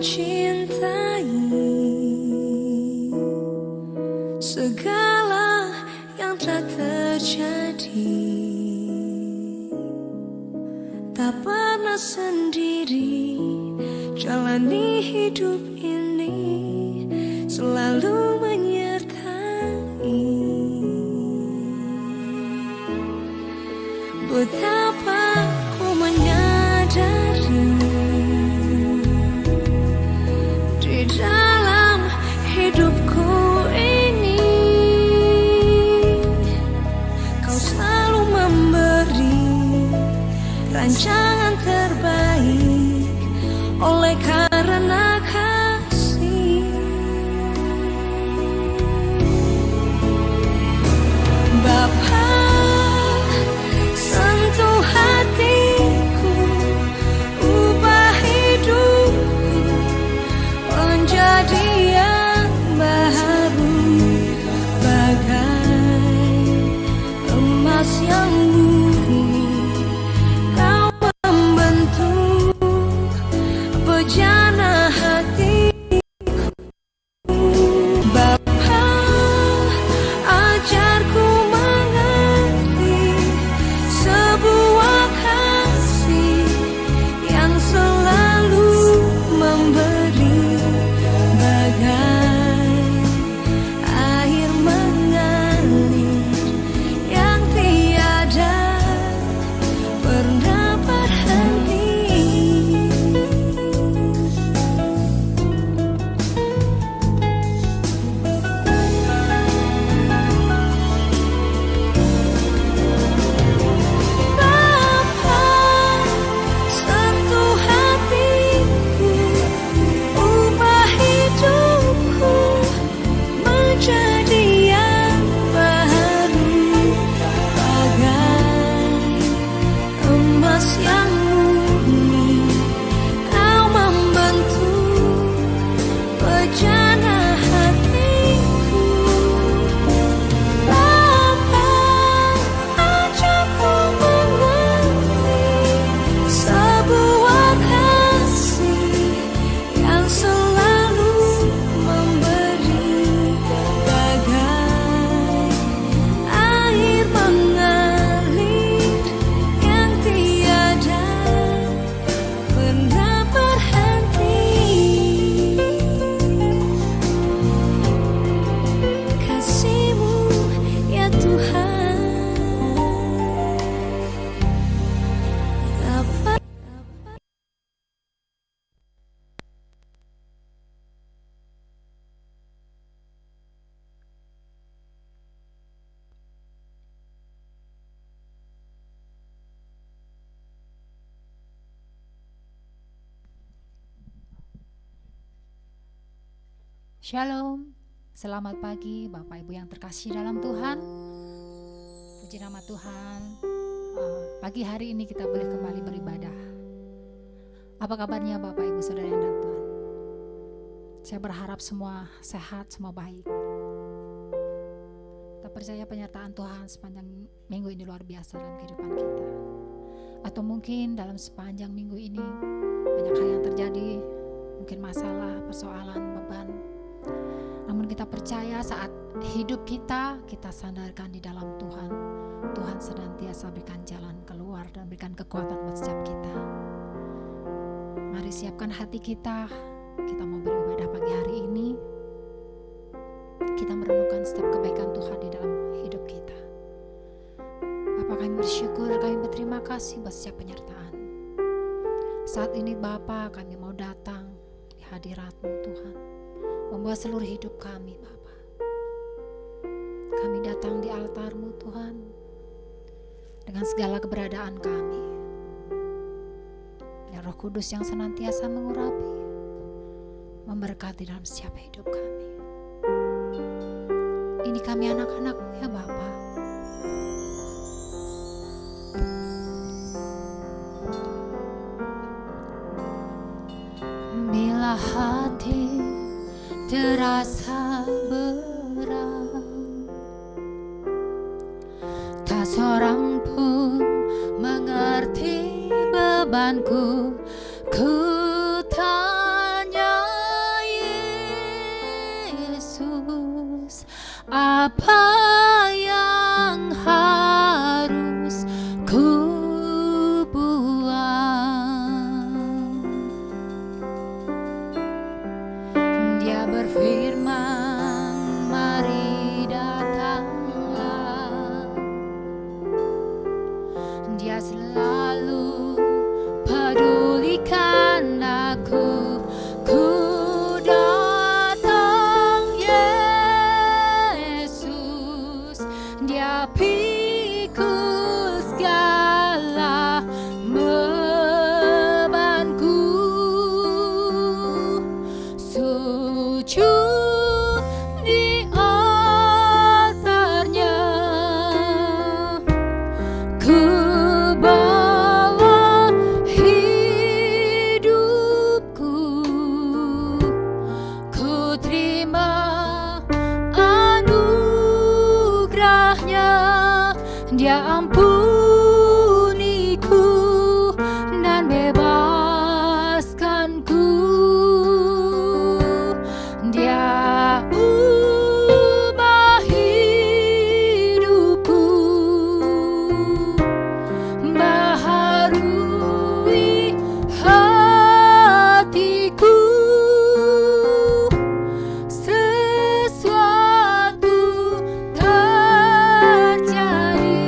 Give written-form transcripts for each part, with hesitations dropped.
mencintai segala yang telah terjadi. Tak pernah sendiri jalani hidup ini, selalu menyertai. Betapa ku menyadari di dalam hidupku ini, kau selalu memberi rancangan terbaik oleh karena kasih. Bapa, sentuh hatiku, ubah hidupku menjadi yang baru, bagai emas yang murni. Kau membentuk bejana hatiku. Bapa, ajarku mengerti sebuah kasih yang selalu memberi, bagai air mengalir yang tiada pernah berhenti. Bapa, sentuh hatiku, ubah hidupku menjadi yang baru, bagai emas yang murni. Kau membentuk bejana hatiku. Bapa, ajarku mengerti sebuah kasih yang selalu memberi, bagai air mengalir yang tiada pernah berhenti. Kasih-Mu ya Tuhan dapat. Shalom, selamat pagi Bapak Ibu yang terkasih dalam Tuhan. Puji nama Tuhan. Pagi hari ini kita boleh kembali beribadah. Apa kabarnya Bapak Ibu Saudara yang dalam Tuhan? Saya berharap semua sehat, semua baik. Kita percaya penyertaan Tuhan sepanjang minggu ini luar biasa dalam kehidupan kita. Atau mungkin dalam sepanjang minggu ini banyak hal yang terjadi, mungkin masalah, persoalan, beban. Namun kita percaya saat hidup kita sandarkan di dalam Tuhan. Tuhan senantiasa berikan jalan keluar dan berikan kekuatan buat setiap kita. Mari siapkan hati kita. Kita mau beribadah pagi hari ini. Kita merenungkan setiap kebaikan Tuhan di dalam hidup kita. Bapa, kami bersyukur, kami berterima kasih buat setiap penyertaan. Saat ini Bapa, kami mau datang di hadirat-Mu Tuhan, membawa seluruh hidup kami Bapa. Kami datang di altar-Mu Tuhan dengan segala keberadaan kami. Ya Roh Kudus yang senantiasa mengurapi, memberkati dalam setiap hidup kami. Ini kami anak-anak-Mu ya Bapa. Bila hati terasa berat, tak seorang pun mengerti bebanku. Ku tanya apa yang harus ku buang. Dia berfirman, mari datanglah. Dia selalu pedulikan aku. Ku datang Yesus, Dia pikul segala bebanku. Sujud di altarnya, ku bawa hidupku, ku terima anugerahnya. Dia ampuniku dan bebaskanku. Dia ubah hidupku, baharui hatiku. Sesuatu terjadi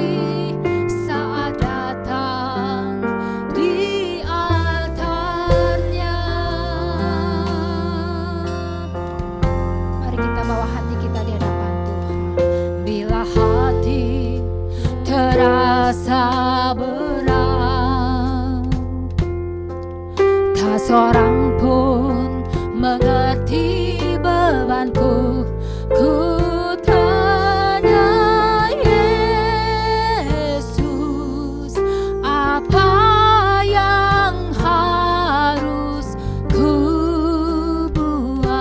saat datang di altarnya. Mari kita bawa hati kita di hadapan Tuhan. Bila hati terasa berat, tak seorang pun mengerti bebanku. Ku tanya Yesus, apa yang harus ku buang.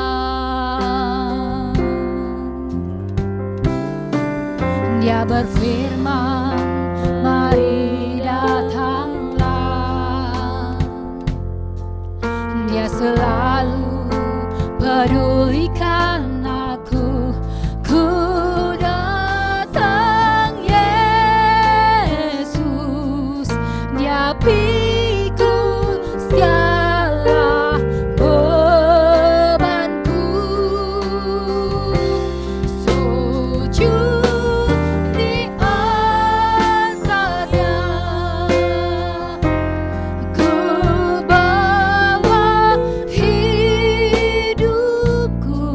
Dia berfirman, mari datanglah. Dia selalu pedulikan aku. Ku datang Yesus, Dia pikul segala bebanku. Sujud di altarnya, ku bawa hidupku,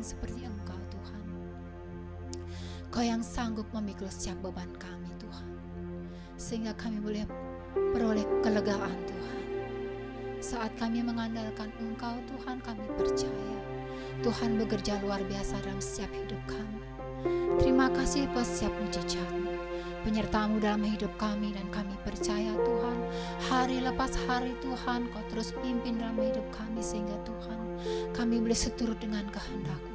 seperti Engkau Tuhan. Kau yang sanggup memikul setiap beban kami Tuhan, sehingga kami boleh beroleh kelegaan Tuhan. Saat kami mengandalkan Engkau Tuhan, kami percaya Tuhan bekerja luar biasa dalam setiap hidup kami. Terima kasih buat setiap mujizat-Mu, penyertaan-Mu dalam hidup kami, dan kami percaya Tuhan, hari lepas hari Tuhan Kau terus pimpin dalam hidup kami, sehingga Tuhan kami boleh seturut dengan kehendak-Mu.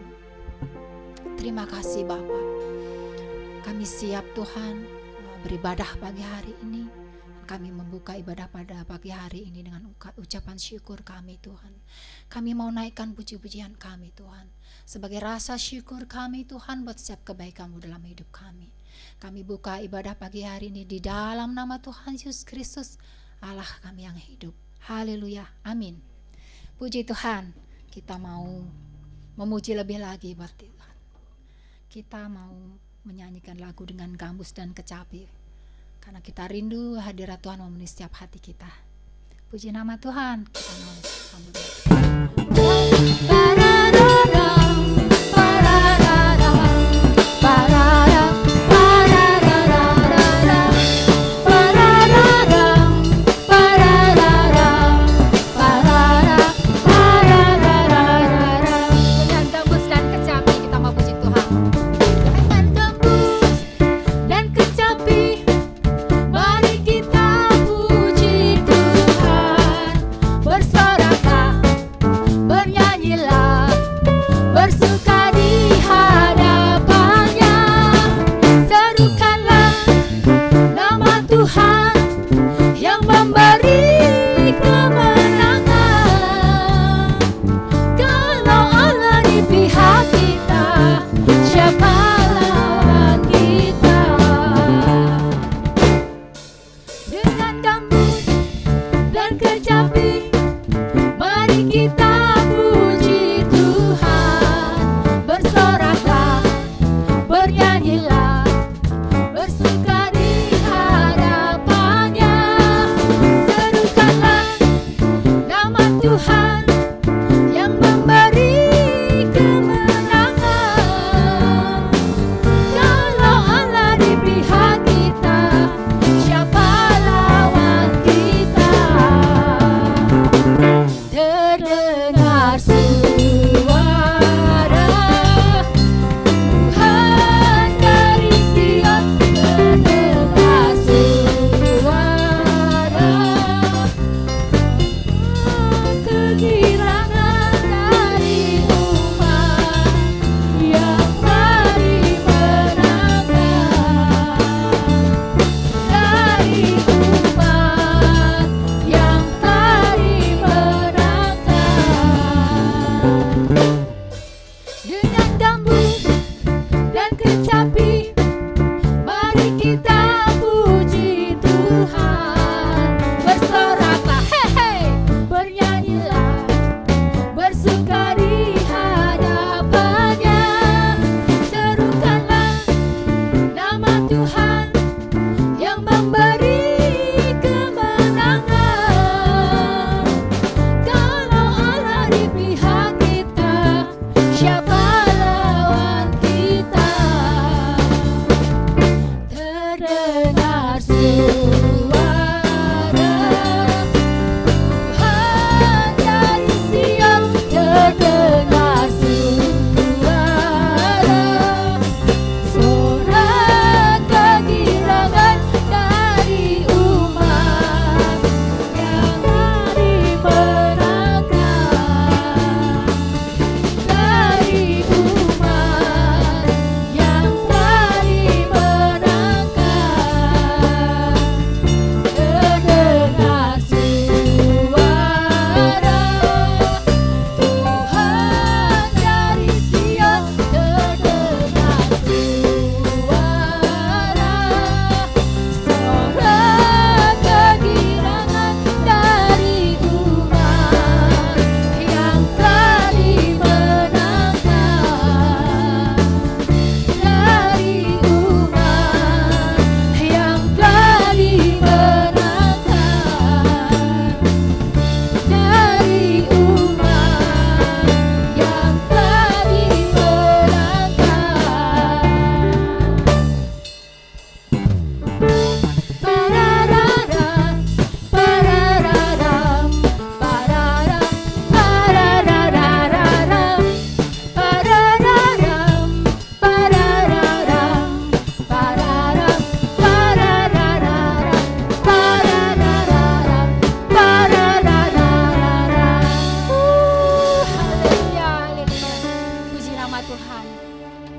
Terima kasih Bapa. Kami siap Tuhan beribadah pagi hari ini. Kami membuka ibadah pada pagi hari ini dengan ucapan syukur kami Tuhan. Kami mau naikkan puji-pujian kami Tuhan, sebagai rasa syukur kami Tuhan buat setiap kebaikan-Mu dalam hidup kami. Kami buka ibadah pagi hari ini di dalam nama Tuhan Yesus Kristus, Allah kami yang hidup. Haleluya, amin. Puji Tuhan. Kita mau memuji lebih lagi buat Tuhan. Kita mau menyanyikan lagu dengan gambus dan kecapi, karena kita rindu hadirat Tuhan memenuhi setiap hati kita. Puji nama Tuhan. Kita mau sambut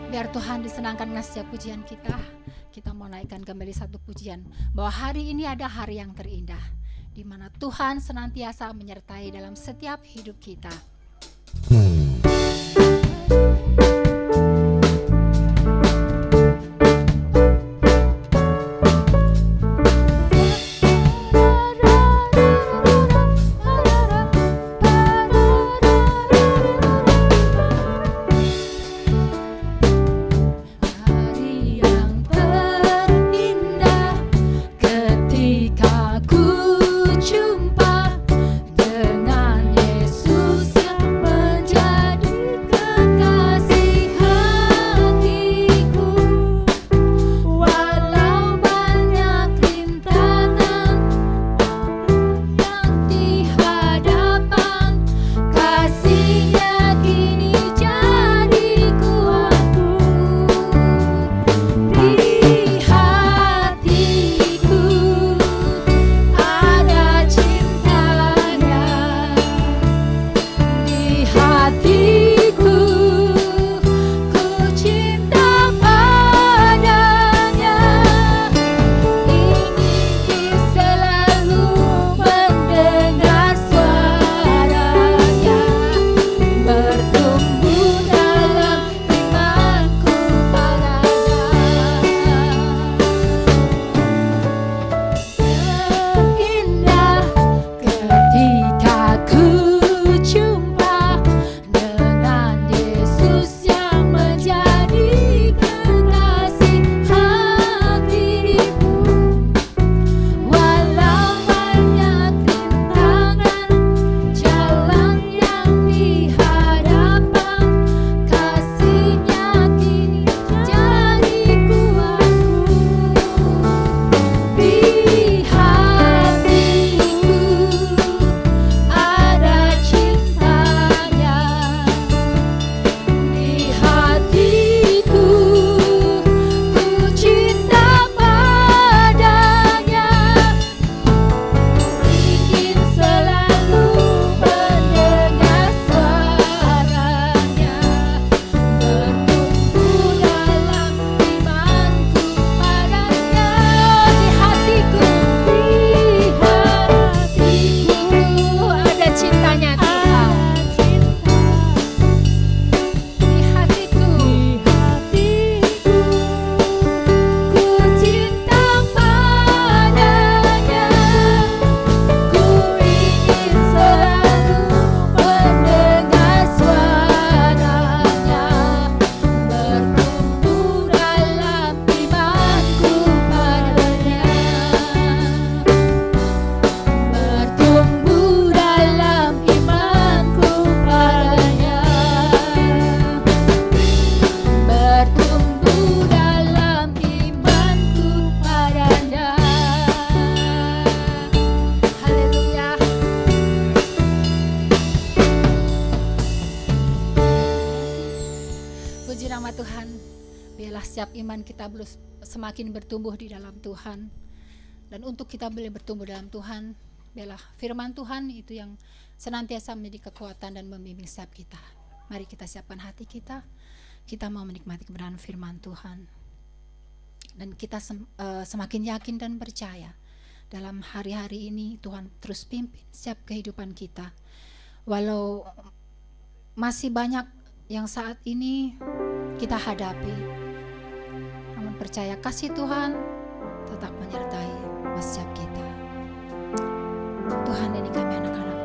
Biar Tuhan disenangkan dengan setiap pujian kita. Kita mau naikkan kembali satu pujian, bahwa hari ini ada hari yang terindah, di mana Tuhan senantiasa menyertai dalam setiap hidup kita. Iman kita semakin bertumbuh di dalam Tuhan. Dan untuk kita boleh bertumbuh dalam Tuhan, biarlah firman Tuhan itu yang senantiasa menjadi kekuatan dan membimbing setiap kita. Mari kita siapkan hati kita. Kita mau menikmati kebenaran firman Tuhan. Dan kita semakin yakin dan percaya dalam hari-hari ini Tuhan terus pimpin setiap kehidupan kita. Walau masih banyak yang saat ini kita hadapi, namun percaya kasih Tuhan tetap menyertai setiap kita. Tuhan, ini kami anak-anak.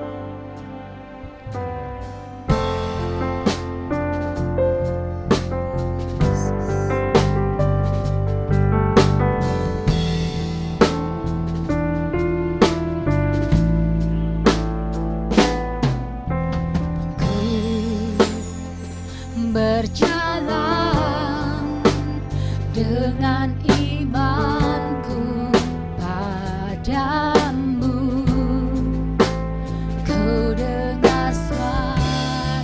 Berjalan dengan imanku padamu, ku dengar suaramu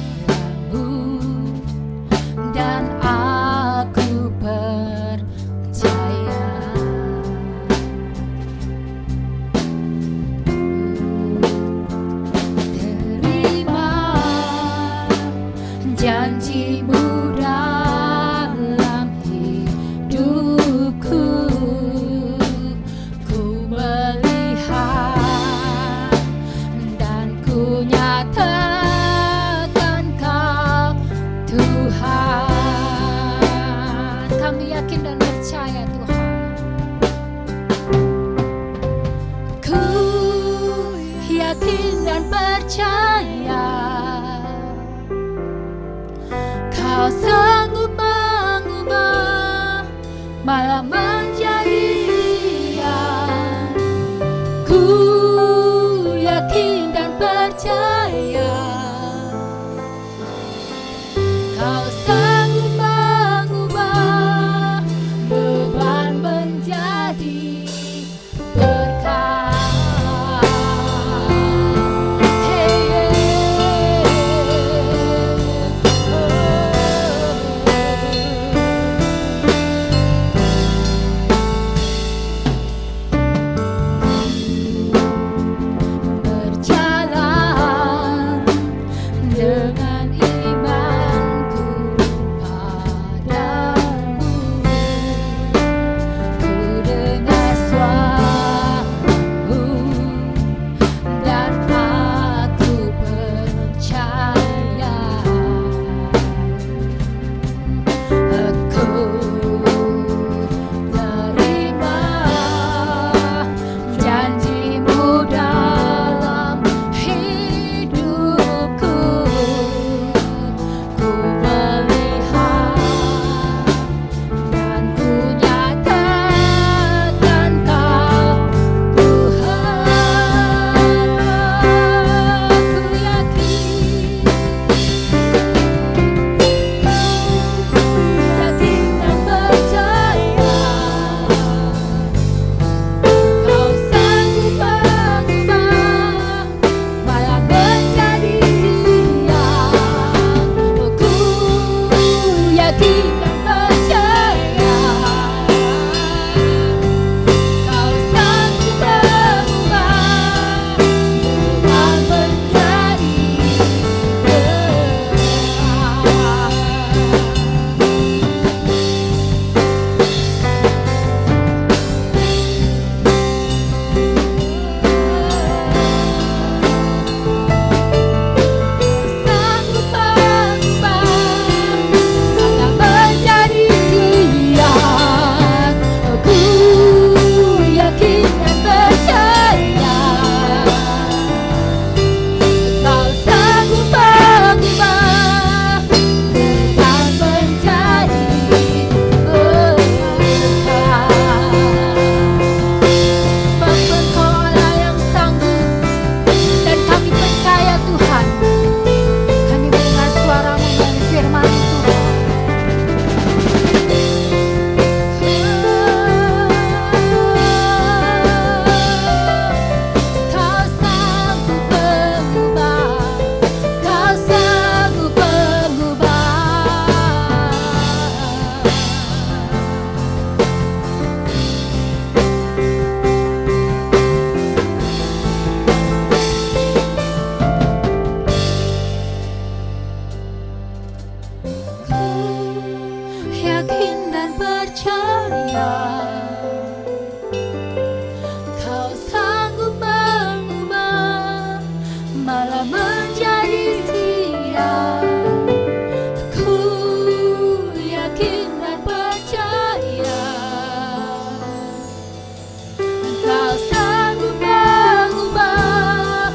dan aku percaya. Terima janjimu dalam malah menjadi siang. Ku yakin dan percaya Kau sanggup mengubah beban menjadi berkah. Berjalan dengan imanku padamu, ku dengar suaramu dan aku percaya. Aku terima janjimu dalam hidupku. Ku melihat dan ku nyatakan Kau Tuhan. Ku yakin dan percaya Kau sanggup mengubah malam menjadi siang. Ku yakin dan percaya Kau sanggup mengubah beban menjadi sanggup mengubah malam menjadi siang. Ku yakin dan percaya Kau sanggup mengubah beban menjadi berkah. Sebab Engkau Allah yang sanggup, dan kami percaya Tuhan. Kami mendengar suara-Mu melalui firman Tuhan. Kau sanggup mengubah, Kau sanggup mengubah. Ku yakin dan percaya Kau sanggup mengubah malam menjadi siang. Ku yakin dan percaya Kau sanggup mengubah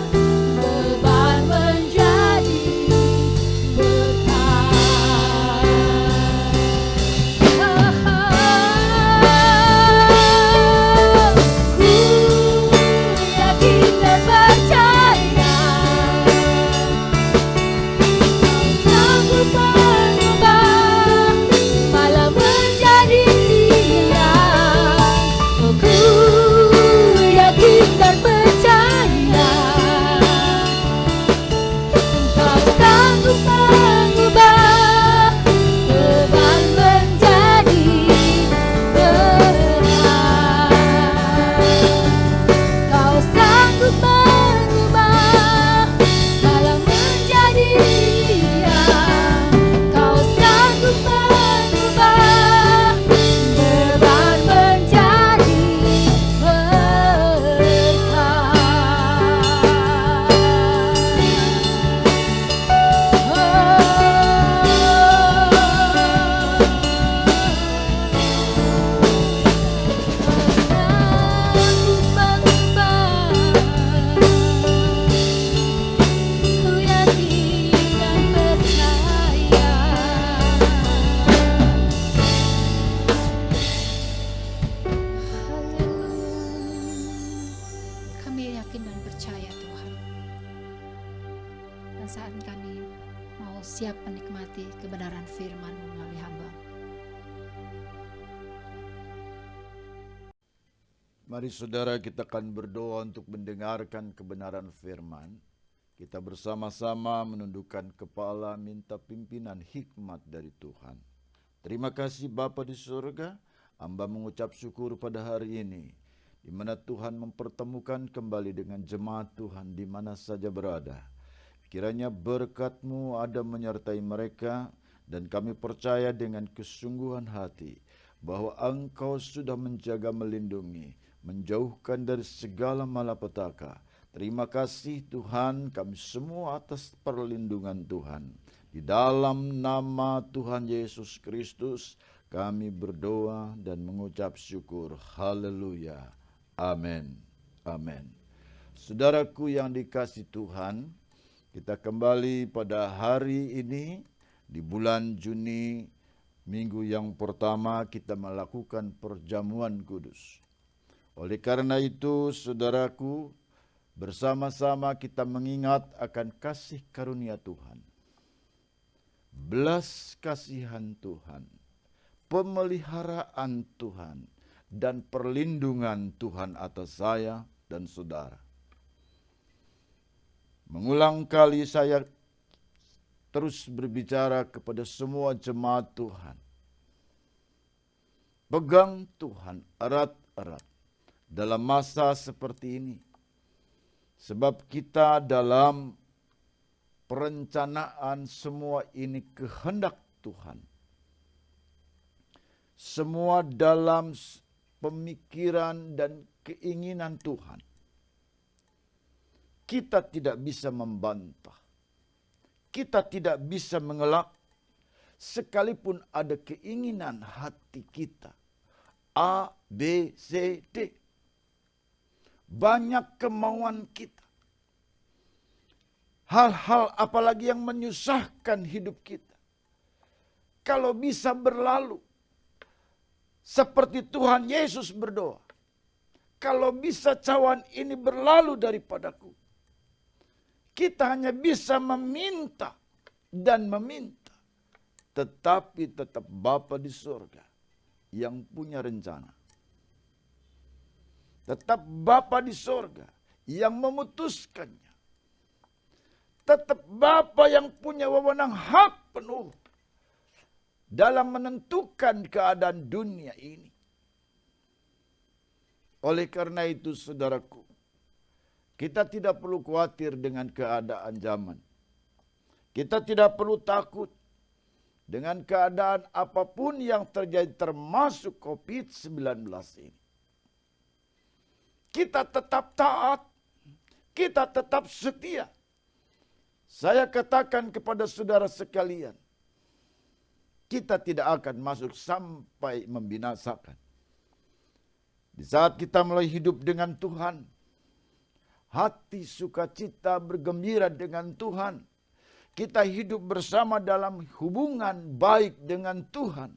beban menjadi berkah. kebenaran firman-Mu melalui hamba. Mari saudara, kita akan berdoa untuk mendengarkan kebenaran firman. Kita bersama-sama menundukkan kepala, minta pimpinan hikmat dari Tuhan. Terima kasih Bapa di surga, hamba mengucap syukur pada hari ini, di mana Tuhan mempertemukan kembali dengan jemaat Tuhan di mana saja berada. Kiranya berkat-Mu ada menyertai mereka, dan kami percaya dengan kesungguhan hati bahwa Engkau sudah menjaga, melindungi, menjauhkan dari segala malapetaka. Terima kasih Tuhan, kami semua atas perlindungan Tuhan. Di dalam nama Tuhan Yesus Kristus kami berdoa dan mengucap syukur. Haleluya. Amin. Amin. Saudaraku yang dikasihi Tuhan, kita kembali pada hari ini di bulan Juni, minggu yang pertama kita melakukan perjamuan kudus. Oleh karena itu, saudaraku, bersama-sama kita mengingat akan kasih karunia Tuhan, belas kasihan Tuhan, pemeliharaan Tuhan, dan perlindungan Tuhan atas saya dan saudara. Mengulang kali saya terus berbicara kepada semua jemaat Tuhan. Pegang Tuhan erat-erat dalam masa seperti ini. Sebab kita dalam perencanaan semua ini kehendak Tuhan. Semua dalam pemikiran dan keinginan Tuhan. Kita tidak bisa membantah. Kita tidak bisa mengelak. Sekalipun ada keinginan hati kita. A, B, C, D. Banyak kemauan kita. Hal-hal apalagi yang menyusahkan hidup kita. Kalau bisa berlalu. Seperti Tuhan Yesus berdoa. Kalau bisa cawan ini berlalu daripadaku. Kita hanya bisa meminta dan meminta. Tetapi tetap Bapa di surga yang punya rencana. Tetap Bapa di surga yang memutuskannya. Tetap Bapa yang punya wewenang hak penuh dalam menentukan keadaan dunia ini. Oleh karena itu, saudaraku, kita tidak perlu khawatir dengan keadaan zaman. Kita tidak perlu takut dengan keadaan apapun yang terjadi, termasuk COVID-19 ini. Kita tetap taat, kita tetap setia. Saya katakan kepada saudara sekalian, kita tidak akan masuk sampai membinasakan. Di saat kita mulai hidup dengan Tuhan, hati sukacita bergembira dengan Tuhan, kita hidup bersama dalam hubungan baik dengan Tuhan.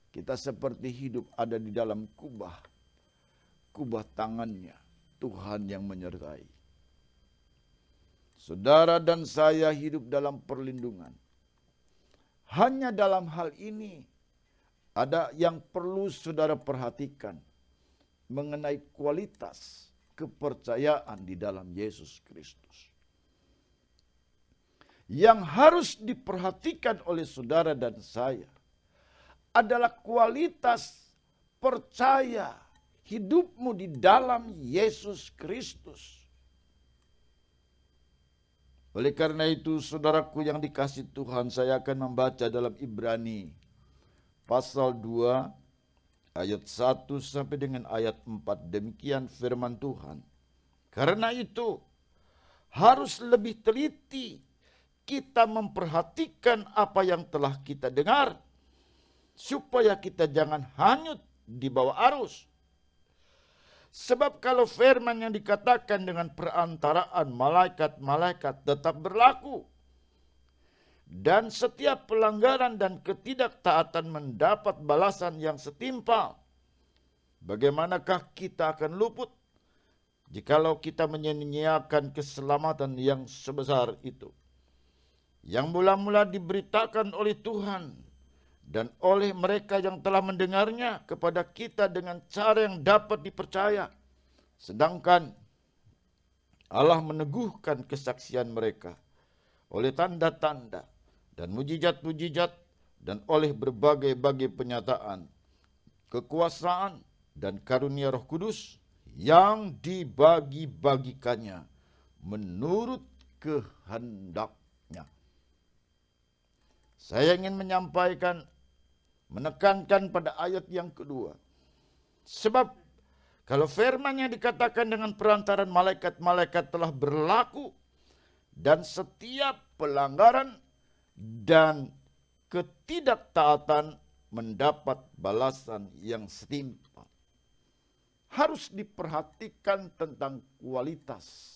Kita seperti hidup ada di dalam kubah tangannya, Tuhan yang menyertai. Saudara dan saya hidup dalam perlindungan. Hanya dalam hal ini ada yang perlu saudara perhatikan mengenai kualitas kepercayaan di dalam Yesus Kristus. Yang harus diperhatikan oleh saudara dan saya adalah kualitas percaya hidupmu di dalam Yesus Kristus. Oleh karena itu, saudaraku yang dikasihi Tuhan, saya akan membaca dalam Ibrani pasal 2 ayat 1 sampai dengan ayat 4. Demikian firman Tuhan. Karena itu, harus lebih teliti kita memperhatikan apa yang telah kita dengar, supaya kita jangan hanyut di bawah arus. Sebab kalau firman yang dikatakan dengan perantaraan malaikat-malaikat tetap berlaku, dan setiap pelanggaran dan ketidaktaatan mendapat balasan yang setimpal, bagaimanakah kita akan luput jikalau kita menyia-nyiakan keselamatan yang sebesar itu, yang mula-mula diberitakan oleh Tuhan dan oleh mereka yang telah mendengarnya kepada kita dengan cara yang dapat dipercaya. Sedangkan Allah meneguhkan kesaksian mereka oleh tanda-tanda dan mujizat-mujizat dan oleh berbagai-bagai penyataan, kekuasaan dan karunia Roh Kudus yang dibagi-bagikannya menurut kehendaknya. Saya ingin menekankan pada ayat yang kedua. Sebab kalau firman yang dikatakan dengan perantaran malaikat-malaikat telah berlaku, dan setiap pelanggaran dan ketidaktaatan mendapat balasan yang setimpal. Harus diperhatikan tentang kualitas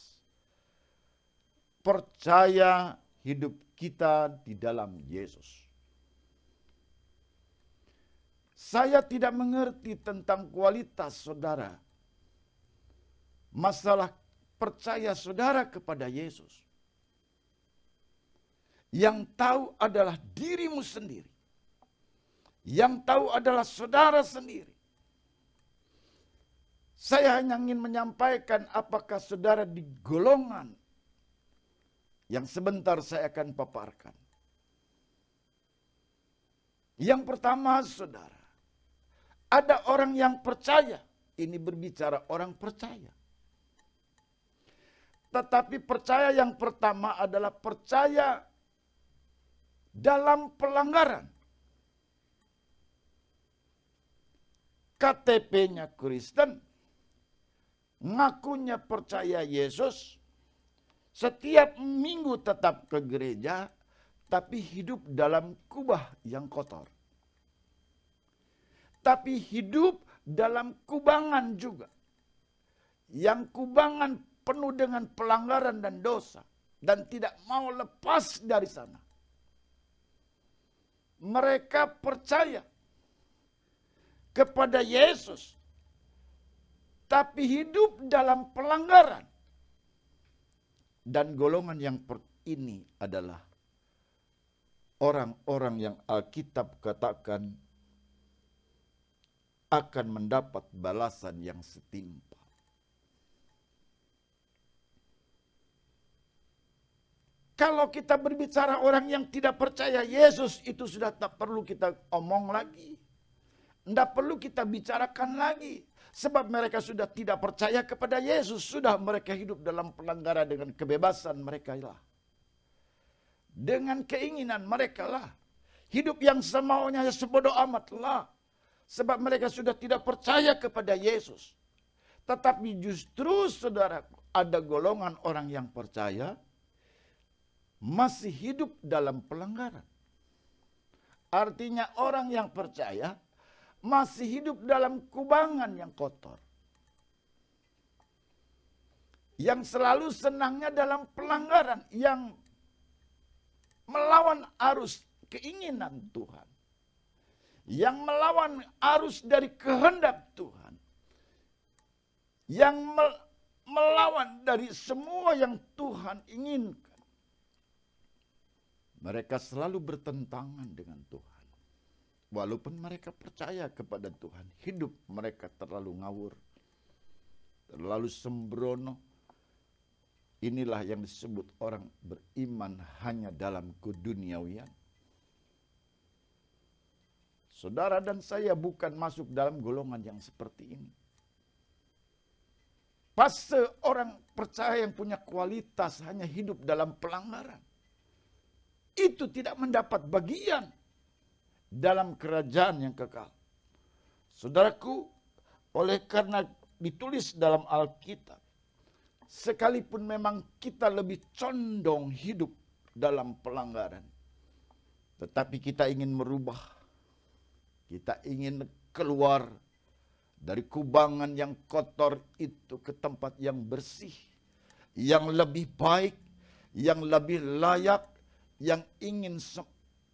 percaya hidup kita di dalam Yesus. Saya tidak mengerti tentang kualitas saudara. Masalah percaya saudara kepada Yesus. Yang tahu adalah dirimu sendiri. Yang tahu adalah saudara sendiri. Saya hanya ingin menyampaikan apakah saudara di golongan yang sebentar saya akan paparkan. Yang pertama saudara, ada orang yang percaya. Ini berbicara orang percaya. Tetapi percaya yang pertama adalah percaya dalam pelanggaran. KTP-nya Kristen, ngakunya percaya Yesus, setiap minggu tetap ke gereja, tapi hidup dalam kubah yang kotor. Tapi hidup dalam kubangan juga. Yang kubangan penuh dengan pelanggaran dan dosa. Dan tidak mau lepas dari sana. Mereka percaya kepada Yesus. Tapi hidup dalam pelanggaran. Dan golongan yang ini adalah orang-orang yang Alkitab katakan akan mendapat balasan yang setimpal. Kalau kita berbicara orang yang tidak percaya Yesus, itu sudah tak perlu kita omong lagi. Tidak perlu kita bicarakan lagi. Sebab mereka sudah tidak percaya kepada Yesus. Sudah mereka hidup dalam pelanggaran dengan kebebasan mereka lah. Dengan keinginan mereka lah. Hidup yang semaunya sebodoh amat lah. Sebab mereka sudah tidak percaya kepada Yesus. Tetapi justru saudaraku, ada golongan orang yang percaya masih hidup dalam pelanggaran. Artinya orang yang percaya masih hidup dalam kubangan yang kotor. Yang selalu senangnya dalam pelanggaran, yang melawan arus keinginan Tuhan. Yang melawan arus dari kehendak Tuhan. Yang melawan dari semua yang Tuhan inginkan. Mereka selalu bertentangan dengan Tuhan. Walaupun mereka percaya kepada Tuhan, hidup mereka terlalu ngawur, terlalu sembrono. Inilah yang disebut orang beriman hanya dalam keduniawian. Saudara dan saya bukan masuk dalam golongan yang seperti ini. Pas seorang percaya yang punya kualitas hanya hidup dalam pelanggaran, itu tidak mendapat bagian dalam kerajaan yang kekal. Saudaraku, oleh karena ditulis dalam Alkitab, sekalipun memang kita lebih condong hidup dalam pelanggaran, tetapi kita ingin merubah. Kita ingin keluar dari kubangan yang kotor itu ke tempat yang bersih, yang lebih baik, yang lebih layak, yang ingin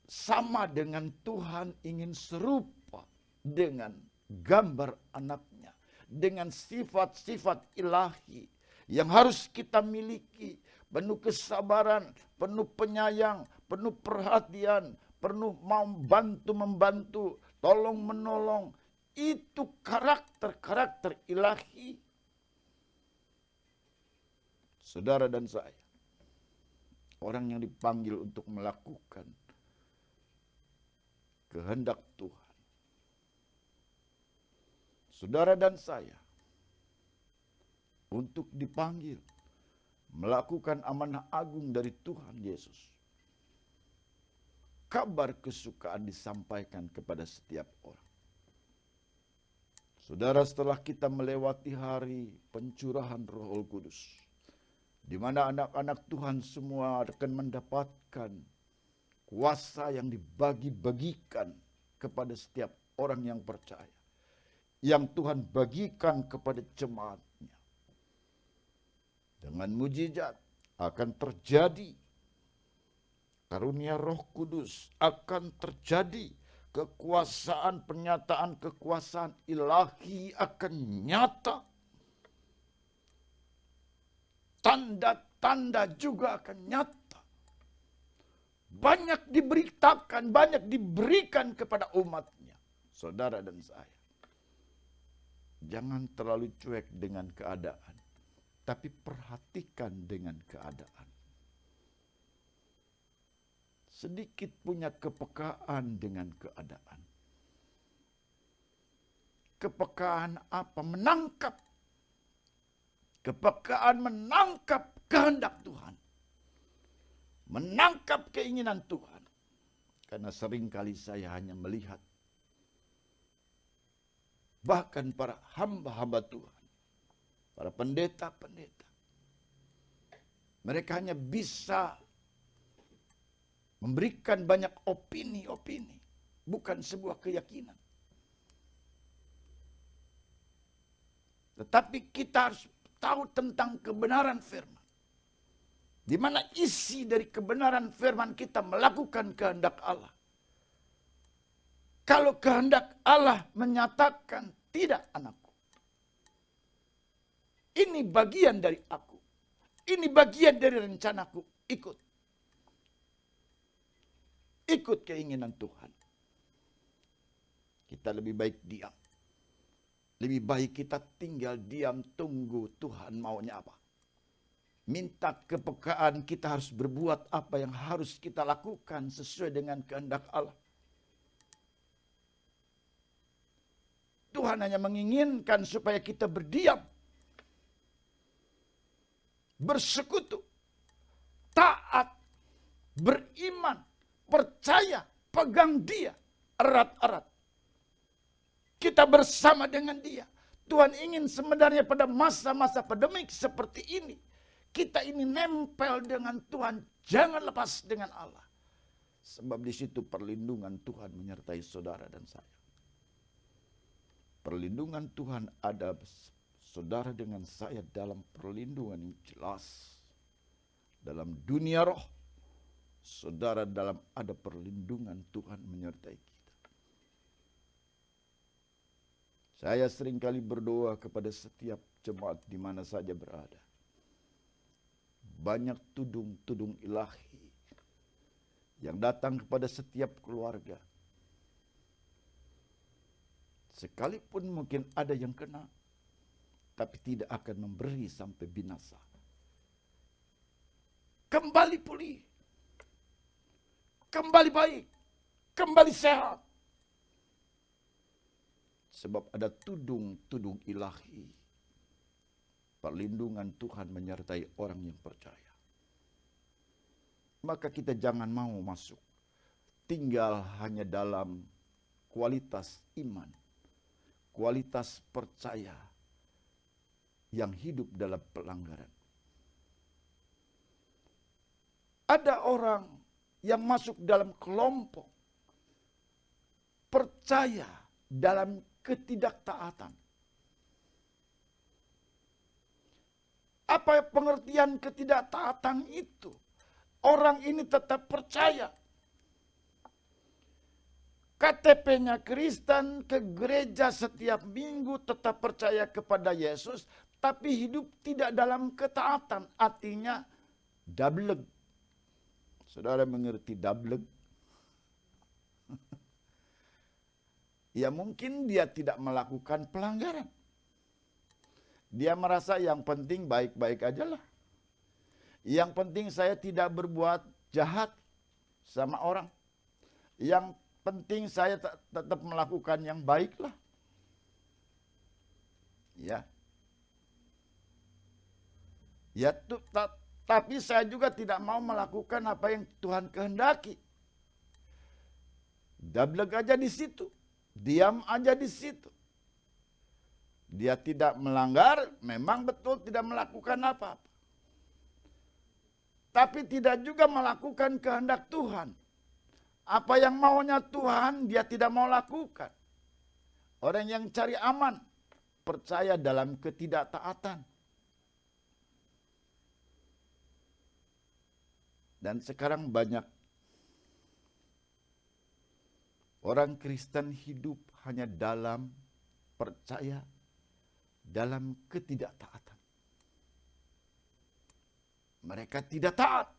sama dengan Tuhan, ingin serupa dengan gambar anaknya, dengan sifat-sifat ilahi yang harus kita miliki, penuh kesabaran, penuh penyayang, penuh perhatian, penuh mau membantu, tolong menolong. Itu karakter-karakter ilahi. Saudara dan saya, orang yang dipanggil untuk melakukan kehendak Tuhan. Saudara dan saya, untuk dipanggil melakukan amanah agung dari Tuhan Yesus. Kabar kesukaan disampaikan kepada setiap orang. Saudara, setelah kita melewati hari pencurahan Roh Kudus, di mana anak-anak Tuhan semua akan mendapatkan kuasa yang dibagi-bagikan kepada setiap orang yang percaya, yang Tuhan bagikan kepada jemaatnya. Dengan mujizat akan terjadi karunia Roh Kudus, akan terjadi kekuasaan, penyataan kekuasaan ilahi akan nyata. Tanda-tanda juga akan nyata. Banyak diberitakan, banyak diberikan kepada umatnya. Saudara dan saya, jangan terlalu cuek dengan keadaan, tapi perhatikan dengan keadaan. Sedikit punya kepekaan dengan keadaan. Kepekaan apa? Menangkap. Kepekaan menangkap kehendak Tuhan. Menangkap keinginan Tuhan. Karena seringkali saya hanya melihat bahkan para hamba-hamba Tuhan, para pendeta-pendeta, mereka hanya bisa memberikan banyak opini-opini, bukan sebuah keyakinan. Tetapi kita harus tahu tentang kebenaran firman. Di mana isi dari kebenaran firman kita melakukan kehendak Allah. Kalau kehendak Allah menyatakan, tidak anakku, ini bagian dari aku, ini bagian dari rencanaku, ikut. Ikut keinginan Tuhan. Kita lebih baik diam. Lebih baik kita tinggal diam, tunggu Tuhan maunya apa. Minta kepekaan, kita harus berbuat apa yang harus kita lakukan sesuai dengan kehendak Allah. Tuhan hanya menginginkan supaya kita berdiam, bersekutu, taat, beriman, percaya, pegang Dia erat-erat. Kita bersama dengan Dia. Tuhan ingin sebenarnya pada masa-masa pandemik seperti ini, kita ini nempel dengan Tuhan, jangan lepas dengan Allah. Sebab di situ perlindungan Tuhan menyertai saudara dan saya. Perlindungan Tuhan ada saudara dengan saya dalam perlindungan yang jelas. Dalam dunia roh, saudara dalam ada perlindungan Tuhan menyertai kita. Saya seringkali berdoa kepada setiap jemaat di mana saja berada. Banyak tudung-tudung ilahi yang datang kepada setiap keluarga. Sekalipun mungkin ada yang kena, tapi tidak akan memberi sampai binasa. Kembali pulih. Kembali baik, kembali sehat. Sebab ada tudung-tudung ilahi. Perlindungan Tuhan menyertai orang yang percaya. Maka kita jangan mau masuk. Tinggal hanya dalam kualitas iman. Kualitas percaya yang hidup dalam pelanggaran. Ada orang yang masuk dalam kelompok percaya dalam ketidaktaatan. Apa pengertian ketidaktaatan itu? Orang ini tetap percaya. KTP-nya Kristen, ke gereja setiap minggu, tetap percaya kepada Yesus, tapi hidup tidak dalam ketaatan. Artinya Dableg. Saudara mengerti dableg? Ya mungkin dia tidak melakukan pelanggaran. Dia merasa yang penting baik-baik aja lah. Yang penting saya tidak berbuat jahat sama orang. Yang penting saya tetap melakukan yang baik lah. Ya. Ya, tapi saya juga tidak mau melakukan apa yang Tuhan kehendaki. Dableg aja di situ. Diam aja di situ. Dia tidak melanggar, memang betul tidak melakukan apa-apa. Tapi tidak juga melakukan kehendak Tuhan. Apa yang maunya Tuhan, dia tidak mau lakukan. Orang yang cari aman, percaya dalam ketidaktaatan. Dan sekarang banyak orang Kristen hidup hanya dalam percaya dalam ketidaktaatan. Mereka tidak taat.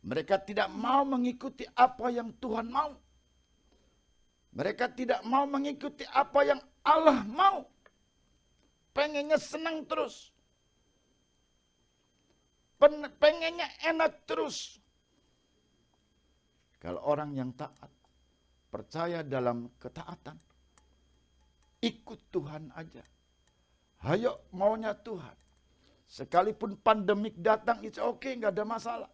Mereka tidak mau mengikuti apa yang Tuhan mau. Mereka tidak mau mengikuti apa yang Allah mau. Pengennya senang terus. Pengennya enak terus. Kalau orang yang taat, percaya dalam ketaatan, ikut Tuhan aja. Hayo maunya Tuhan. Sekalipun pandemik datang, it's okay, nggak ada masalah.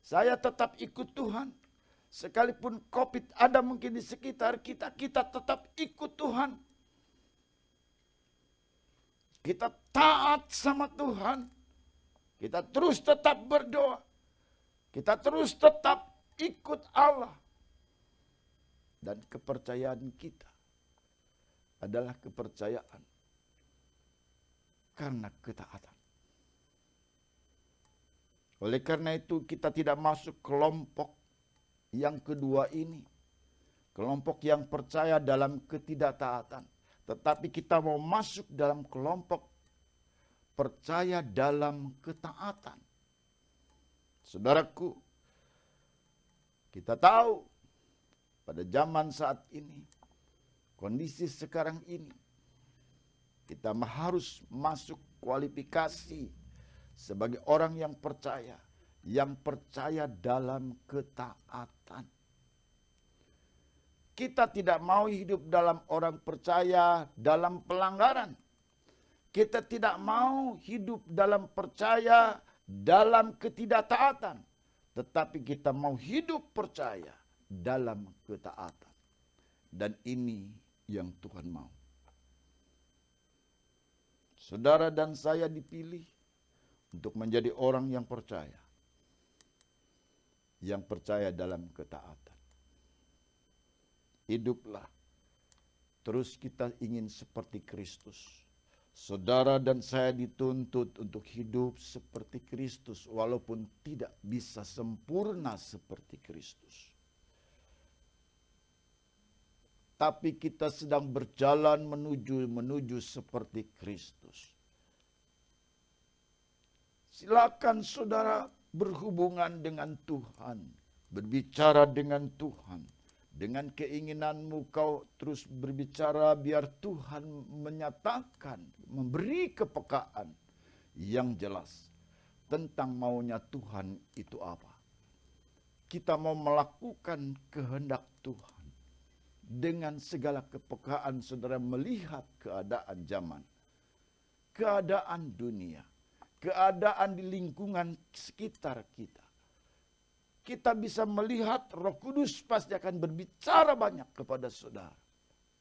Saya tetap ikut Tuhan. Sekalipun COVID ada mungkin di sekitar kita, kita tetap ikut Tuhan. Kita taat sama Tuhan. Kita terus tetap berdoa. Kita terus tetap ikut Allah. Dan kepercayaan kita adalah kepercayaan karena ketaatan. Oleh karena itu kita tidak masuk kelompok yang kedua ini. Kelompok yang percaya dalam ketidaktaatan. Tetapi kita mau masuk dalam kelompok percaya dalam ketaatan. Saudaraku, kita tahu pada zaman saat ini, kondisi sekarang ini, kita harus masuk kualifikasi sebagai orang yang percaya dalam ketaatan. Kita tidak mau hidup dalam orang percaya dalam pelanggaran. Kita tidak mau hidup dalam percaya dalam ketidaktaatan. Tetapi kita mau hidup percaya dalam ketaatan. Dan ini yang Tuhan mau. Saudara dan saya dipilih untuk menjadi orang yang percaya. Yang percaya dalam ketaatan. Hiduplah. Terus kita ingin seperti Kristus. Saudara dan saya dituntut untuk hidup seperti Kristus. Walaupun tidak bisa sempurna seperti Kristus. Tapi kita sedang berjalan menuju seperti Kristus. Silakan saudara berhubungan dengan Tuhan, berbicara dengan Tuhan. Dengan keinginanmu kau terus berbicara biar Tuhan menyatakan, memberi kepekaan yang jelas tentang maunya Tuhan itu apa. Kita mau melakukan kehendak Tuhan. Dengan segala kepekaan saudara melihat keadaan zaman, keadaan dunia, keadaan di lingkungan sekitar kita. Kita bisa melihat Roh Kudus pasti akan berbicara banyak kepada saudara.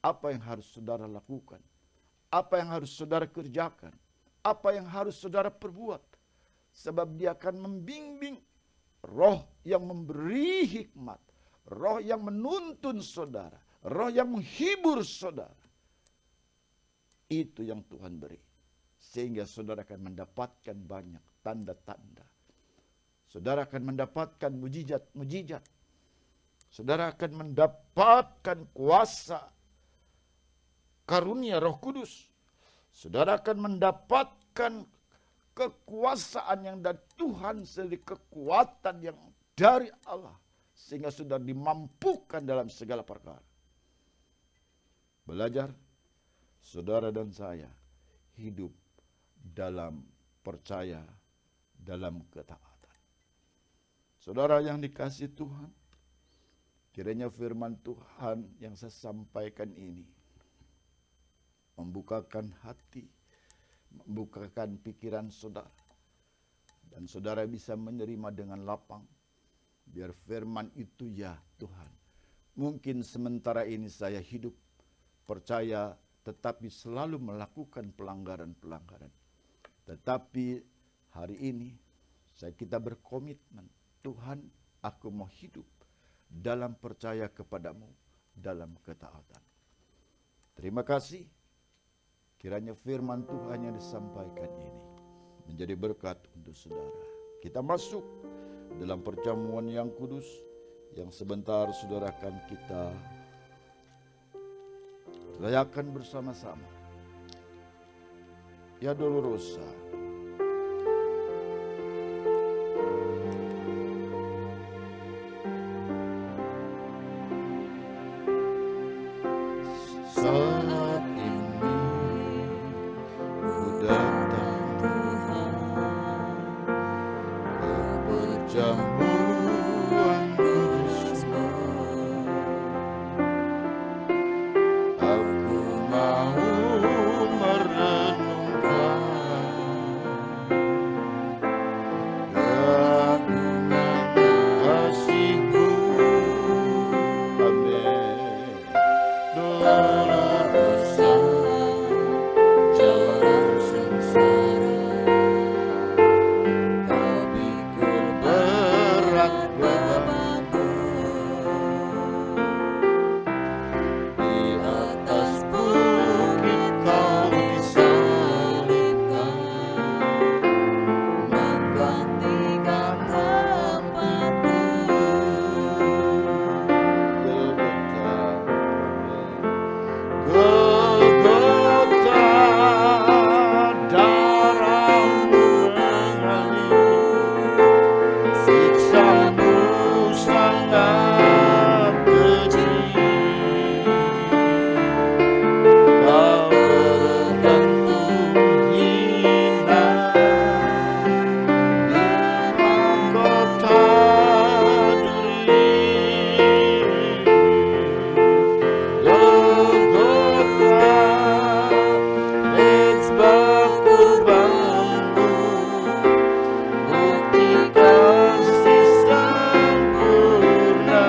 Apa yang harus saudara lakukan? Apa yang harus saudara kerjakan? Apa yang harus saudara perbuat? Sebab dia akan membimbing, Roh yang memberi hikmat, Roh yang menuntun saudara, Roh yang menghibur saudara. Itu yang Tuhan beri. Sehingga saudara akan mendapatkan banyak tanda-tanda. Saudara akan mendapatkan mujizat-mujizat. Saudara akan mendapatkan kuasa karunia Roh Kudus. Saudara akan mendapatkan kekuasaan yang dari Tuhan sendiri, kekuatan yang dari Allah, sehingga sudah dimampukan dalam segala perkara. Belajar, saudara dan saya, hidup dalam percaya, dalam ketaatan. Saudara yang dikasihi Tuhan, kiranya firman Tuhan yang saya sampaikan ini membukakan hati, membukakan pikiran saudara, dan saudara bisa menerima dengan lapang. Biar firman itu, ya Tuhan, mungkin sementara ini saya hidup percaya, tetapi selalu melakukan pelanggaran-pelanggaran. Tetapi hari ini kita berkomitmen, Tuhan, aku mau hidup dalam percaya kepadamu, dalam ketaatan. Terima kasih. Kiranya firman Tuhan yang disampaikan ini menjadi berkat untuk saudara. Kita masuk dalam perjamuan yang kudus yang sebentar saudara akan kita rayakan bersama-sama. Ya Dolorosa. Saat ini ku datang Tuhan ke perjamuan kudus-Mu. Aku mau merenungkan keagungan kasih-Mu. Amin. Dolorosa, jalan sengsara, Kau pikul berat bebanmu. Di atas bukit Kau disalibkan, menggantikan tempatku. Golgota, darah-Mu mengalir, siksa-Mu sangat keji. Kau bergantung hina di mahkota duri. Golgota, mezbah kurban-Mu, bukti kasih sempurna.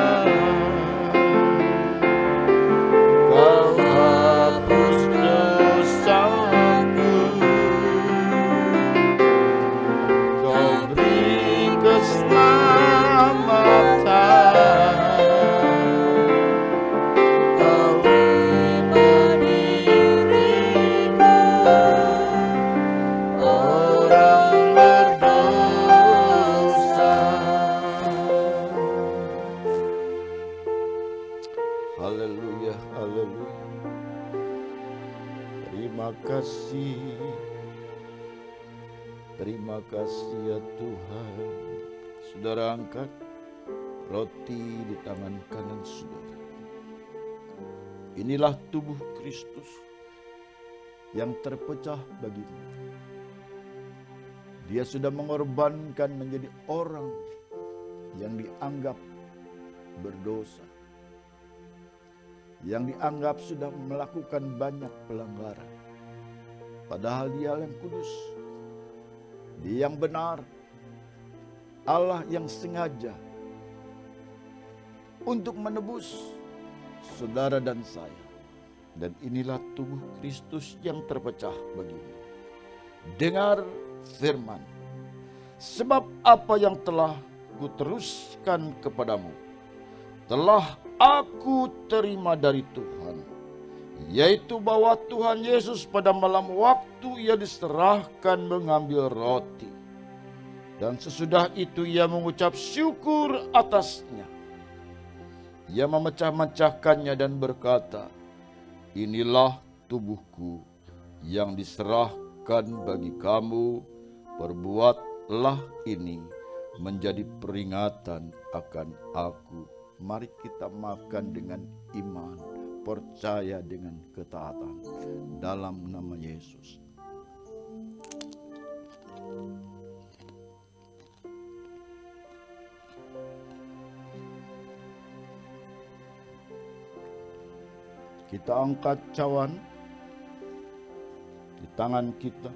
Kau hapus dosaku, Kau beri keselamatan. Kau terima diriku, orang berdosa. Haleluya, haleluya. Terima kasih ya Tuhan. Saudara angkat roti di tangan kanan saudara. Inilah tubuh Kristus yang terpecah bagimu. Dia sudah mengorbankan menjadi orang yang dianggap berdosa, yang dianggap sudah melakukan banyak pelanggaran. Padahal Dia yang kudus, Dia yang benar, Allah yang sengaja untuk menebus saudara dan saya. Dan inilah tubuh Kristus yang terpecah bagimu. Dengar firman, sebab apa yang telah kuteruskan kepadamu telah aku terima dari Tuhan, yaitu bahwa Tuhan Yesus pada malam waktu Ia diserahkan mengambil roti, dan sesudah itu Ia mengucap syukur atasnya. Ia memecah-mecahkannya dan berkata, inilah tubuhku yang diserahkan bagi kamu, Perbuatlah ini menjadi peringatan akan aku. Mari kita makan dengan iman, percaya dengan ketaatan dalam nama Yesus. Kita angkat cawan di tangan kita.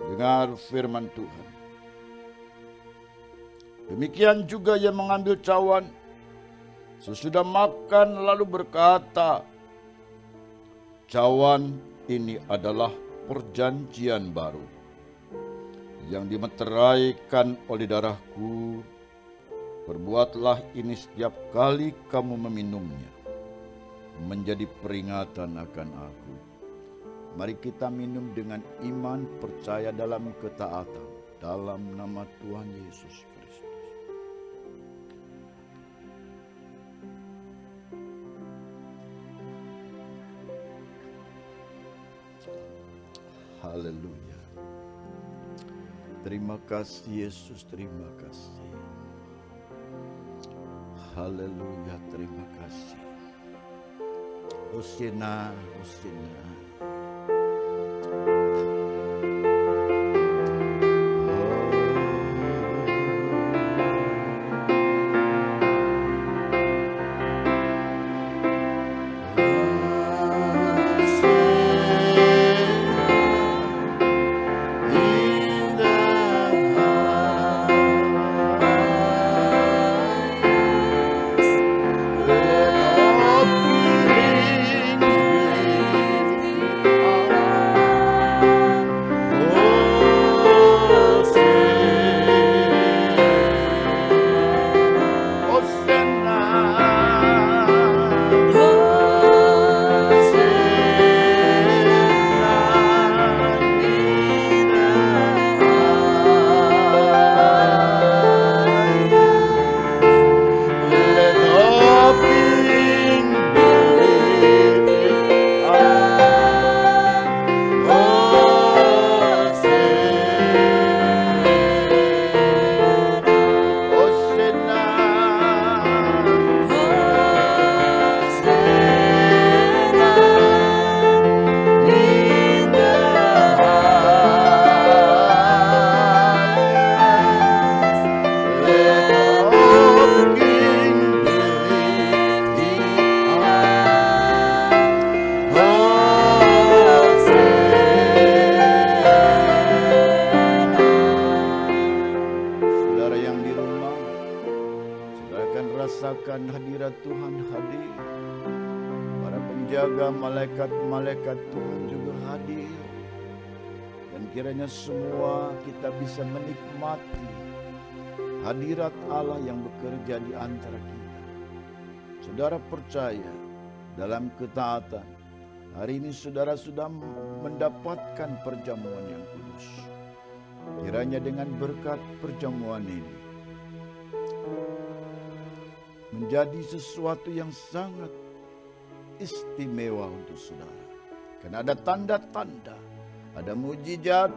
Dengar firman Tuhan. Demikian juga ia mengambil cawan sesudah makan lalu berkata, cawan ini adalah perjanjian baru yang dimeteraikan oleh darahku. Perbuatlah ini setiap kali kamu meminumnya, menjadi peringatan akan aku. Mari kita minum dengan iman, percaya dalam ketaatan, dalam nama Tuhan Yesus Kristus. Haleluya. Terima kasih Yesus, terima kasih. Haleluya, terima kasih. Hosana, Hosana. Rasakan hadirat Tuhan hadir. Para penjaga malaikat-malaikat Tuhan juga hadir. Dan kiranya semua kita bisa menikmati hadirat Allah yang bekerja di antara kita. Saudara percaya dalam ketaatan, hari ini saudara sudah mendapatkan perjamuan yang kudus. Kiranya dengan berkat perjamuan ini menjadi sesuatu yang sangat istimewa untuk saudara. Karena ada tanda-tanda, ada mujizat,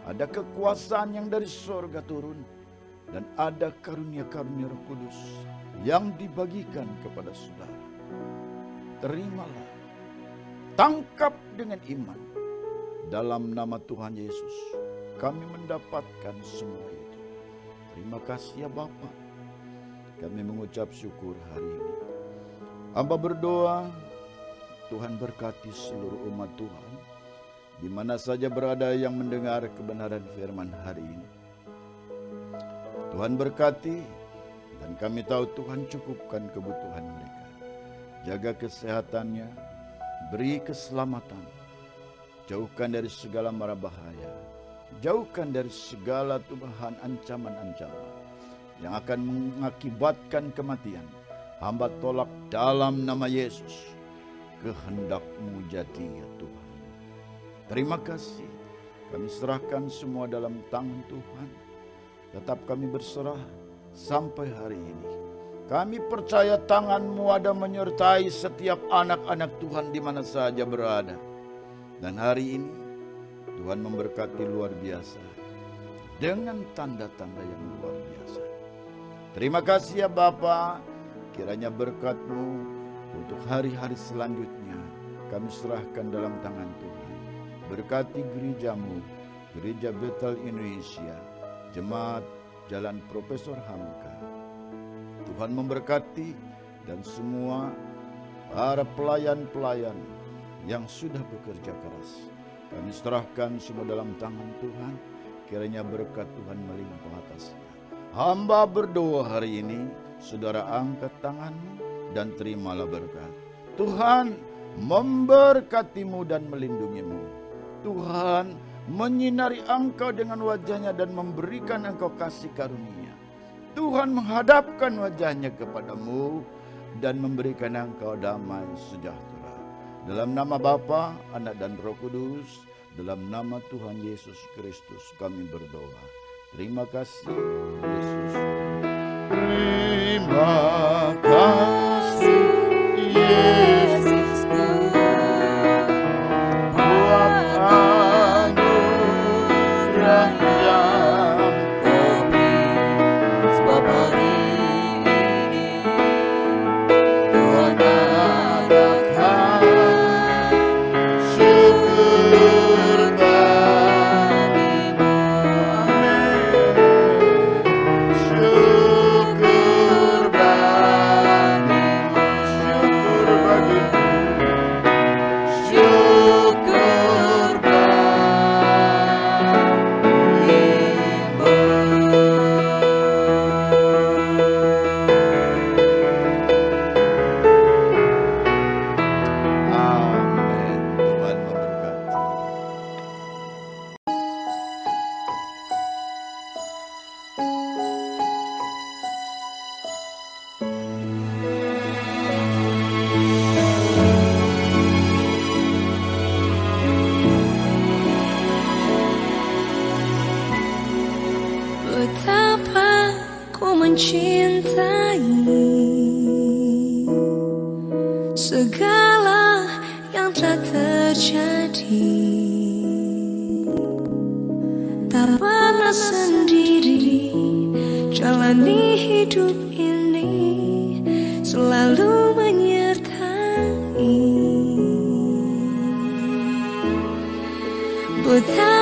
ada kekuasaan yang dari surga turun, dan ada karunia-karunia Roh Kudus yang dibagikan kepada saudara. Terimalah, tangkap dengan iman. Dalam nama Tuhan Yesus, kami mendapatkan semua itu. Terima kasih ya Bapa. Kami mengucap syukur hari ini. Hamba berdoa, Tuhan berkati seluruh umat Tuhan, di mana saja berada yang mendengar kebenaran firman hari ini. Tuhan berkati, dan kami tahu Tuhan cukupkan kebutuhan mereka. Jaga kesehatannya, beri keselamatan, jauhkan dari segala mara bahaya, jauhkan dari segala tuduhan ancaman-ancaman yang akan mengakibatkan kematian. Hamba tolak dalam nama Yesus. Kehendak-Mu jadi ya Tuhan. Terima kasih. Kami serahkan semua dalam tangan Tuhan. Tetap kami berserah sampai hari ini. Kami percaya tangan-Mu ada menyertai setiap anak-anak Tuhan di mana saja berada. Dan hari ini Tuhan memberkati luar biasa dengan tanda-tanda yang luar biasa. Terima kasih ya Bapa, kiranya berkat-Mu untuk hari-hari selanjutnya kami serahkan dalam tangan Tuhan. Berkati gereja-Mu, Gereja Betel Indonesia, Jemaat Jalan Profesor Hamka. Tuhan memberkati dan semua para pelayan-pelayan yang sudah bekerja keras. Kami serahkan semua dalam tangan Tuhan, kiranya berkat Tuhan melimpah atasnya. Hamba berdoa hari ini, saudara angkat tanganmu dan terimalah berkat. Tuhan memberkatimu dan melindungimu. Tuhan menyinari engkau dengan wajahnya dan memberikan engkau kasih karunia. Tuhan menghadapkan wajahnya kepadamu dan memberikan engkau damai sejahtera. Dalam nama Bapa, Anak dan Roh Kudus, dalam nama Tuhan Yesus Kristus kami berdoa. Terima kasih Yesus. Terima kasih Yesusku buat anugerah yang Kau beri. Sebab hari ini Tuhan adakan syukur bagimu. Amin. Syukur bagimu. Syukur bagimu. Syukur Amin. Tuhan memberkati. Betapa ku mencintai segala yang telah terjadi. Tak pernah sendiri jalani hidup ini, selalu menyertai. Betapa